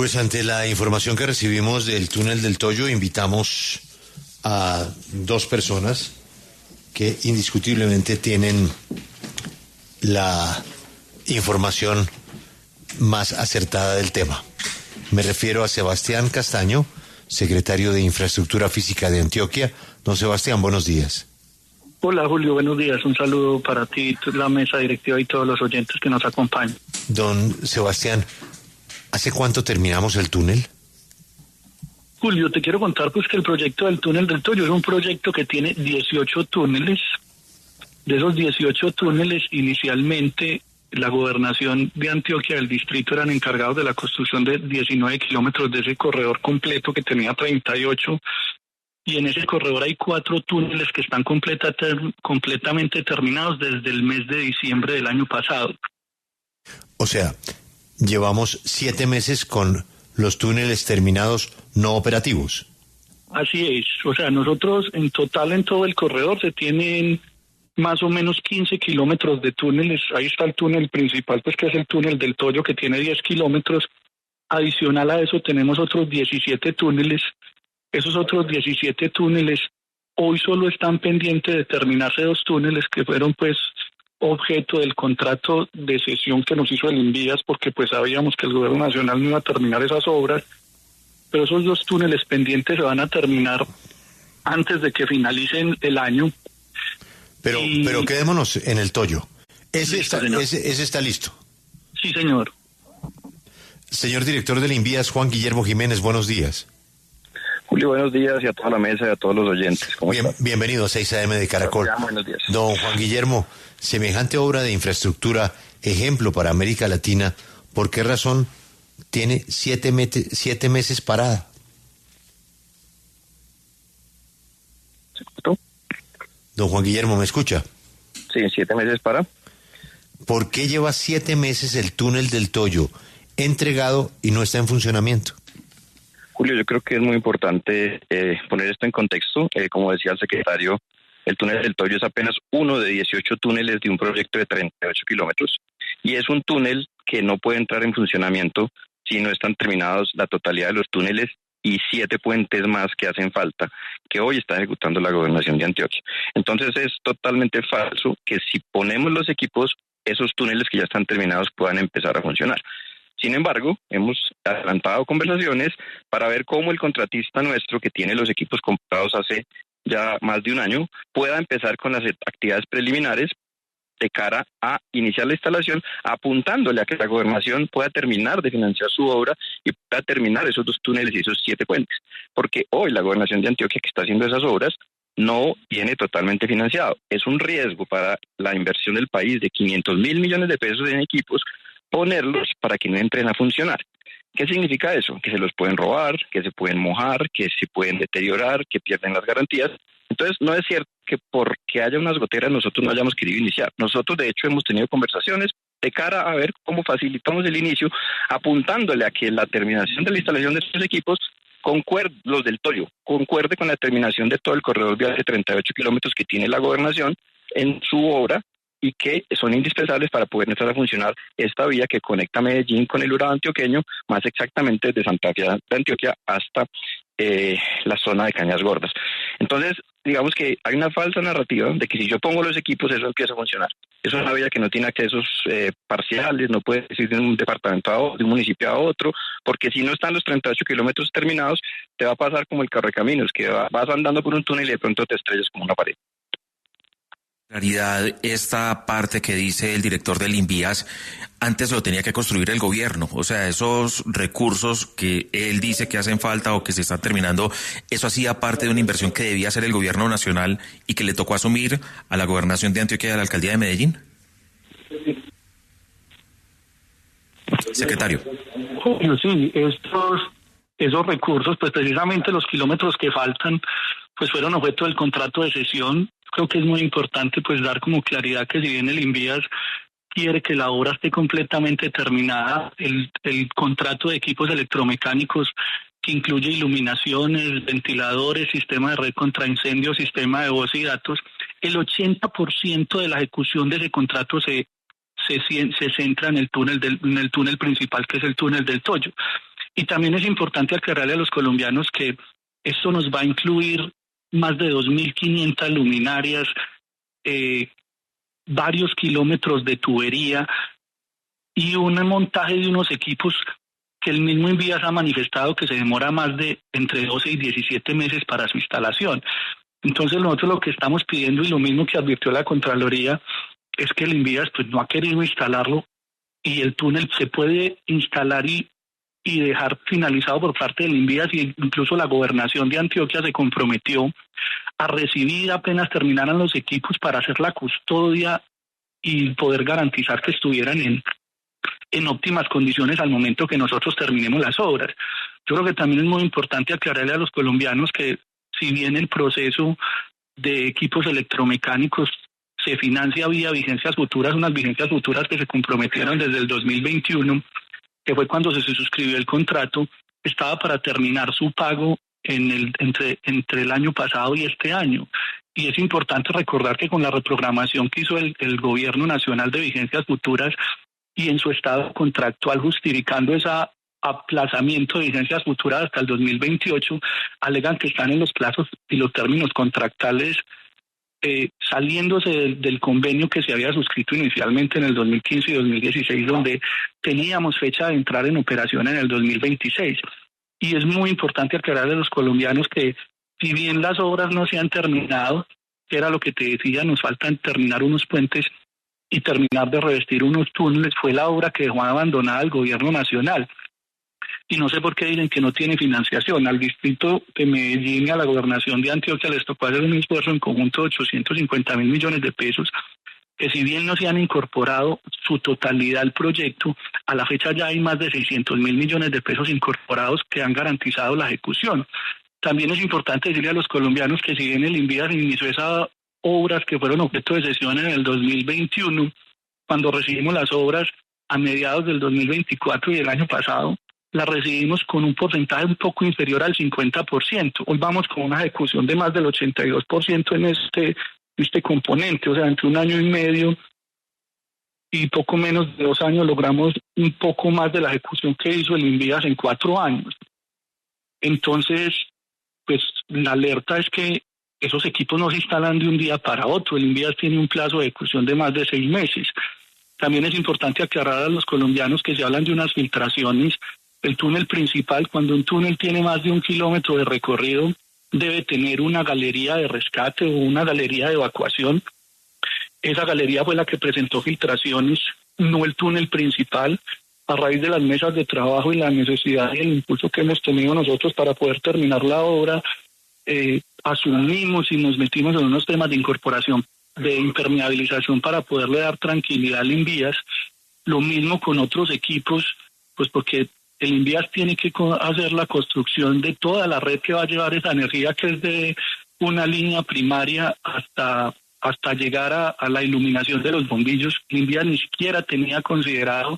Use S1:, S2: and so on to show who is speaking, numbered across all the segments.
S1: Pues ante la información que recibimos del túnel del Toyo, invitamos a dos personas que indiscutiblemente tienen la información más acertada del tema. Me refiero a Sebastián Castaño, secretario de Infraestructura Física de Antioquia. Don Sebastián, buenos días.
S2: Hola Julio, buenos días. Un saludo para ti, la mesa directiva y todos los oyentes que nos acompañan.
S1: Don Sebastián, ¿hace cuánto terminamos el túnel?
S2: Julio, te quiero contar pues que el proyecto del túnel del Toyo es un proyecto que tiene 18 túneles. De esos 18 túneles, inicialmente la gobernación de Antioquia, el distrito, eran encargados de la construcción de 19 kilómetros de ese corredor completo que tenía 38. Y en ese corredor hay 4 túneles que están completamente terminados desde el mes de diciembre del año pasado.
S1: O sea, llevamos 7 meses con los túneles terminados no operativos.
S2: Así es, o sea, nosotros en total en todo el corredor se tienen más o menos 15 kilómetros de túneles. Ahí está el túnel principal, pues que es el túnel del Toyo, que tiene 10 kilómetros. Adicional a eso tenemos otros 17 túneles. Esos otros 17 túneles hoy solo están pendientes de terminarse 2 túneles que fueron pues objeto del contrato de cesión que nos hizo el Invías, porque pues sabíamos que el gobierno nacional no iba a terminar esas obras, pero esos 2 túneles pendientes se van a terminar antes de que finalicen el año.
S1: Pero quedémonos en el Toyo. Ese está listo.
S2: Sí, señor.
S1: Señor director del Invías, Juan Guillermo Jiménez, buenos días.
S3: Julio, buenos días y a toda la mesa y a todos los oyentes.
S1: Bienvenido a 6 AM de Caracol.
S3: Buenos días.
S1: Don Juan Guillermo, semejante obra de infraestructura, ejemplo para América Latina, ¿por qué razón tiene 7 meses parada?
S3: ¿Se escuchó?
S1: Don Juan Guillermo, ¿me escucha?
S3: Sí, 7 meses para.
S1: ¿Por qué lleva 7 meses el túnel del Toyo entregado y no está en funcionamiento?
S3: Julio, yo creo que es muy importante poner esto en contexto. Como decía el secretario, el túnel del Toyo es apenas uno de 18 túneles de un proyecto de 38 kilómetros y es un túnel que no puede entrar en funcionamiento si no están terminados la totalidad de los túneles y 7 puentes más que hacen falta, que hoy está ejecutando la gobernación de Antioquia. Entonces es totalmente falso que si ponemos los equipos, esos túneles que ya están terminados puedan empezar a funcionar. Sin embargo, hemos adelantado conversaciones para ver cómo el contratista nuestro, que tiene los equipos comprados hace ya más de un año, pueda empezar con las actividades preliminares de cara a iniciar la instalación, apuntándole a que la gobernación pueda terminar de financiar su obra y pueda terminar esos 2 túneles y esos 7 puentes. Porque hoy la gobernación de Antioquia, que está haciendo esas obras, no viene totalmente financiado. Es un riesgo para la inversión del país de 500.000 millones de pesos en equipos, ponerlos para que no entren a funcionar. ¿Qué significa eso? Que se los pueden robar, que se pueden mojar, que se pueden deteriorar, que pierden las garantías. Entonces, no es cierto que porque haya unas goteras nosotros no hayamos querido iniciar. Nosotros, de hecho, hemos tenido conversaciones de cara a ver cómo facilitamos el inicio, apuntándole a que la terminación de la instalación de estos equipos los del Toyo, concuerde con la terminación de todo el corredor vial de 38 kilómetros que tiene la gobernación en su obra, y que son indispensables para poder empezar a funcionar esta vía que conecta Medellín con el Urabá antioqueño, más exactamente desde Santa Fe de Antioquia hasta la zona de Cañas Gordas. Entonces, digamos que hay una falsa narrativa de que si yo pongo los equipos, eso empieza a funcionar. Es una vía que no tiene accesos parciales, no puede ir de un departamento a otro, de un municipio a otro, porque si no están los 38 kilómetros terminados, te va a pasar como el Correcaminos, que vas andando por un túnel y de pronto te estrellas como una pared.
S4: Claridad, esta parte que dice el director del Invías, antes lo tenía que construir el gobierno, o sea, esos recursos que él dice que hacen falta o que se están terminando, eso hacía parte de una inversión que debía hacer el gobierno nacional y que le tocó asumir a la gobernación de Antioquia y a la alcaldía de Medellín. Secretario.
S2: Sí, esos recursos, pues precisamente los kilómetros que faltan, pues fueron objeto del contrato de cesión. Creo que es muy importante pues dar como claridad que si bien el Invías quiere que la obra esté completamente terminada, el contrato de equipos electromecánicos que incluye iluminaciones, ventiladores, sistema de red contra incendios, sistema de voz y datos, el 80% de la ejecución de ese contrato se centra en el túnel principal, que es el túnel del Toyo. Y también es importante aclararle a los colombianos que esto nos va a incluir más de 2.500 luminarias, varios kilómetros de tubería y un montaje de unos equipos que el mismo Invías ha manifestado que se demora más de entre 12 y 17 meses para su instalación. Entonces nosotros lo que estamos pidiendo, y lo mismo que advirtió la Contraloría, es que el Invías pues no ha querido instalarlo, y el túnel se puede instalar y dejar finalizado por parte del Invías, y incluso la gobernación de Antioquia se comprometió a recibir apenas terminaran los equipos para hacer la custodia y poder garantizar que estuvieran en óptimas condiciones al momento que nosotros terminemos las obras. Yo creo que también es muy importante aclararle a los colombianos que si bien el proceso de equipos electromecánicos se financia vía vigencias futuras, unas vigencias futuras que se comprometieron desde el 2021, que fue cuando se suscribió el contrato, estaba para terminar su pago entre el año pasado y este año. Y es importante recordar que con la reprogramación que hizo el Gobierno Nacional de Vigencias Futuras y en su estado contractual justificando ese aplazamiento de vigencias futuras hasta el 2028, alegan que están en los plazos y los términos contractuales saliéndose del convenio que se había suscrito inicialmente en el 2015 y 2016, donde teníamos fecha de entrar en operación en el 2026. Y es muy importante aclararle a los colombianos que si bien las obras no se han terminado, que era lo que te decía, nos faltan terminar unos puentes y terminar de revestir unos túneles, fue la obra que dejó abandonada el Gobierno Nacional. Y no sé por qué dicen que no tiene financiación. Al distrito de Medellín y a la gobernación de Antioquia les tocó hacer un esfuerzo en conjunto de 850.000 millones de pesos, que si bien no se han incorporado su totalidad al proyecto, a la fecha ya hay más de 600.000 millones de pesos incorporados que han garantizado la ejecución. También es importante decirle a los colombianos que si bien el Invías inició esas obras que fueron objeto de cesión en el 2021, cuando recibimos las obras a mediados del 2024 y el año pasado, las recibimos con un porcentaje un poco inferior al 50%. Hoy vamos con una ejecución de más del 82% en este componente, o sea, entre un año y medio y poco menos de 2 años logramos un poco más de la ejecución que hizo el Invías en 4 años. Entonces, pues la alerta es que esos equipos no se instalan de un día para otro. El Invías tiene un plazo de ejecución de más de 6 meses. También es importante aclarar a los colombianos que se hablan de unas filtraciones. El túnel principal, cuando un túnel tiene más de 1 kilómetro de recorrido, debe tener una galería de rescate o una galería de evacuación. Esa galería fue la que presentó filtraciones, no el túnel principal. A raíz de las mesas de trabajo y la necesidad y el impulso que hemos tenido nosotros para poder terminar la obra, asumimos y nos metimos en unos temas de incorporación, de impermeabilización para poderle dar tranquilidad al Invías. Lo mismo con otros equipos, pues porque el Invías tiene que hacer la construcción de toda la red que va a llevar esa energía, que es de una línea primaria hasta llegar a la iluminación de los bombillos. El Invías ni siquiera tenía considerado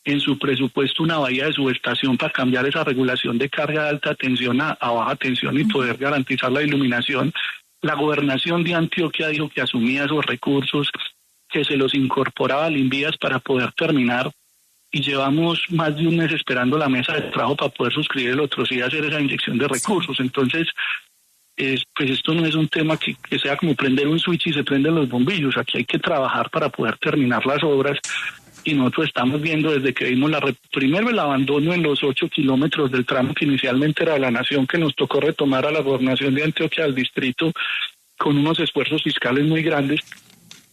S2: en su presupuesto una bahía de subestación para cambiar esa regulación de carga de alta tensión a baja tensión y poder garantizar la iluminación. La gobernación de Antioquia dijo que asumía esos recursos, que se los incorporaba al Invías para poder terminar, y llevamos más de un mes esperando la mesa de trabajo para poder suscribir el otro y hacer esa inyección de recursos. Entonces, pues esto no es un tema que sea como prender un switch y se prenden los bombillos. Aquí hay que trabajar para poder terminar las obras, y nosotros estamos viendo desde que vimos primero el abandono en los 8 kilómetros del tramo que inicialmente era de la Nación, que nos tocó retomar a la gobernación de Antioquia, al distrito, con unos esfuerzos fiscales muy grandes.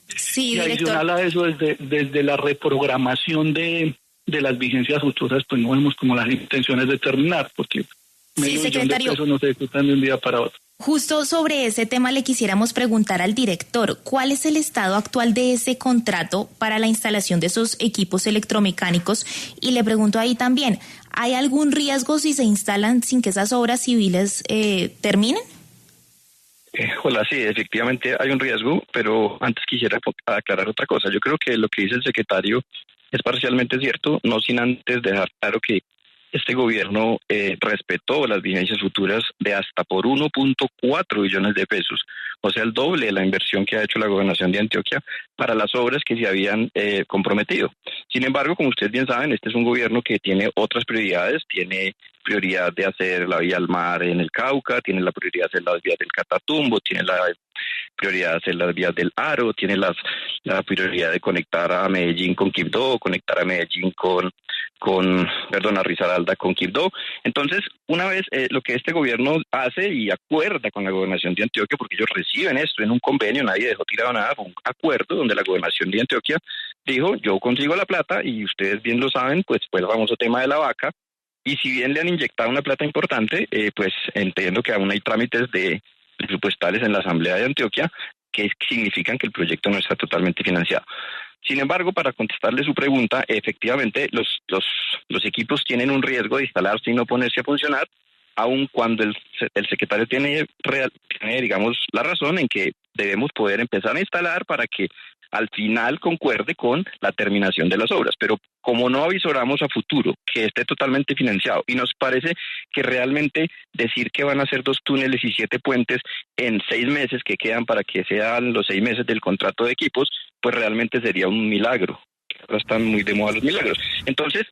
S5: Sí,
S2: y
S5: director.
S2: Adicional a eso, desde la reprogramación de las vigencias futuras, pues no vemos como las intenciones de terminar, porque medio millón de pesos no se ejecutan de un día para otro.
S5: Justo sobre ese tema le quisiéramos preguntar al director, ¿cuál es el estado actual de ese contrato para la instalación de esos equipos electromecánicos? Y le pregunto ahí también, ¿hay algún riesgo si se instalan sin que esas obras civiles terminen?
S3: Hola, sí, efectivamente hay un riesgo, pero antes quisiera aclarar otra cosa. Yo creo que lo que dice el secretario es parcialmente cierto, no sin antes dejar claro que este gobierno respetó las vigencias futuras de hasta por 1.4 billones de pesos, o sea, el doble de la inversión que ha hecho la gobernación de Antioquia para las obras que se habían comprometido. Sin embargo, como ustedes bien saben, este es un gobierno que tiene otras prioridades, tiene prioridad de hacer la vía al mar en el Cauca, tiene la prioridad de hacer las vías del Catatumbo, tiene la prioridad de hacer las vías del Aro, tiene la prioridad de conectar a Medellín con Quibdó, conectar a Medellín a Risaralda con Quibdó. Entonces, una vez lo que este gobierno hace y acuerda con la gobernación de Antioquia, porque ellos reciben esto en un convenio, nadie dejó tirado nada, fue un acuerdo donde la gobernación de Antioquia dijo, yo consigo la plata y ustedes bien lo saben, pues fue el famoso tema de la vaca, y si bien le han inyectado una plata importante, pues entiendo que aún hay trámites presupuestales en la Asamblea de Antioquia que significan que el proyecto no está totalmente financiado. Sin embargo, para contestarle su pregunta, efectivamente los equipos tienen un riesgo de instalarse y no ponerse a funcionar, aun cuando el secretario tiene, digamos, la razón en que debemos poder empezar a instalar para que al final concuerde con la terminación de las obras. Pero como no avisoramos a futuro que esté totalmente financiado y nos parece que realmente decir que van a ser 2 túneles y 7 puentes en 6 meses que quedan para que sean los 6 meses del contrato de equipos, pues realmente sería un milagro. Ahora están muy de moda los milagros. Entonces,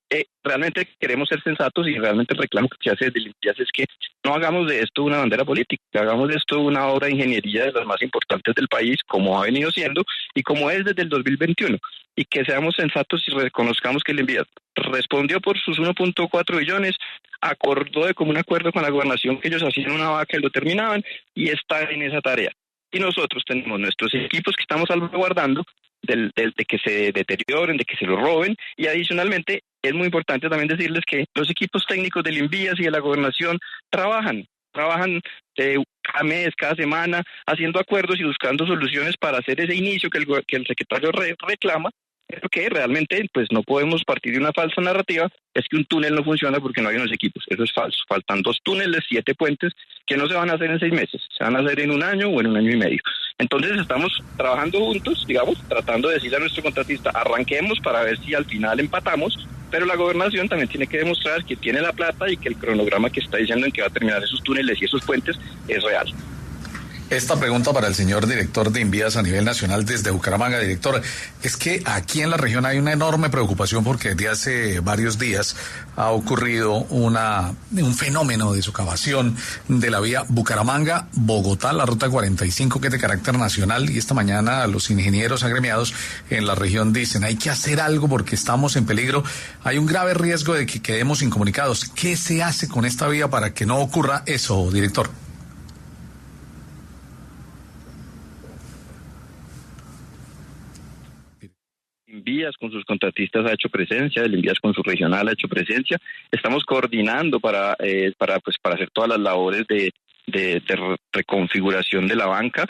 S3: realmente queremos ser sensatos y realmente el reclamo que se hace desde Limpias es que no hagamos de esto una bandera política, hagamos de esto una obra de ingeniería de las más importantes del país, como ha venido siendo y como es desde el 2021, y que seamos sensatos y reconozcamos que Limpias respondió por sus 1.4 billones, acordó de común acuerdo con la gobernación que ellos hacían una vaca y lo terminaban, y está en esa tarea. Y nosotros tenemos nuestros equipos que estamos salvaguardando de que se deterioren, de que se los roben, y adicionalmente es muy importante también decirles que los equipos técnicos del Invías y de la gobernación trabajan cada mes, cada semana, haciendo acuerdos y buscando soluciones para hacer ese inicio que el secretario reclama, pero que realmente pues no podemos partir de una falsa narrativa, es que un túnel no funciona porque no hay unos equipos. Eso es falso. Faltan 2 túneles, 7 puentes que no se van a hacer en 6 meses, se van a hacer en 1 año o en 1 año y medio. Entonces estamos trabajando juntos, digamos, tratando de decirle a nuestro contratista, arranquemos para ver si al final empatamos, pero la gobernación también tiene que demostrar que tiene la plata y que el cronograma que está diciendo en que va a terminar esos túneles y esos puentes es real.
S6: Esta pregunta para el señor director de Invías a nivel nacional desde Bucaramanga. Director, es que aquí en la región hay una enorme preocupación porque desde hace varios días ha ocurrido un fenómeno de socavación de la vía Bucaramanga-Bogotá, la ruta 45, que es de carácter nacional, y esta mañana los ingenieros agremiados en la región dicen hay que hacer algo porque estamos en peligro, hay un grave riesgo de que quedemos incomunicados. ¿Qué se hace con esta vía para que no ocurra eso, director?
S3: Invías con sus contratistas ha hecho presencia, el Invías con su regional ha hecho presencia. Estamos coordinando para hacer todas las labores de reconfiguración de la banca.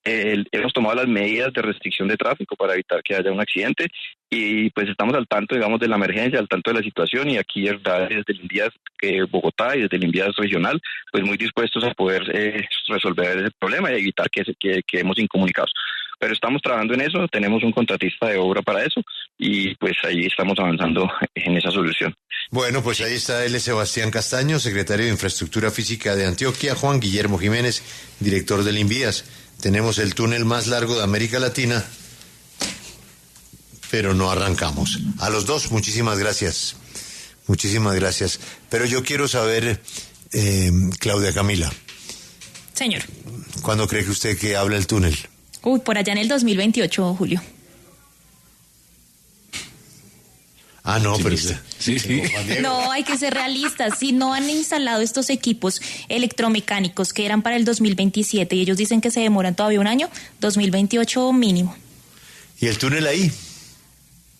S3: Hemos tomado las medidas de restricción de tráfico para evitar que haya un accidente y pues estamos al tanto, digamos, de la emergencia, al tanto de la situación, y aquí desde el Invías Bogotá y desde el Invías regional, pues muy dispuestos a poder resolver ese problema y evitar que quedemos incomunicados. Pero estamos trabajando en eso, tenemos un contratista de obra para eso y pues ahí estamos avanzando en esa solución.
S1: Bueno, pues ahí está L. Sebastián Castaño, secretario de Infraestructura Física de Antioquia, Juan Guillermo Jiménez, director del Invías. Tenemos el túnel más largo de América Latina, pero no arrancamos. A los dos, muchísimas gracias. Muchísimas gracias. Pero yo quiero saber, Claudia Camila.
S5: Señor.
S1: ¿Cuándo cree que usted que habla el túnel?
S5: Por allá en el 2028, Julio.
S1: Ah, no, pero
S6: sí.
S5: No, hay que ser realistas. Si no han instalado estos equipos electromecánicos que eran para el 2027 y ellos dicen que se demoran todavía 1 año, 2028 mínimo.
S1: ¿Y el túnel ahí?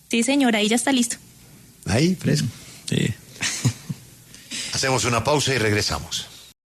S5: Sí, señor, ahí ya está listo.
S1: Ahí, fresco.
S6: Sí.
S1: Hacemos una pausa y regresamos.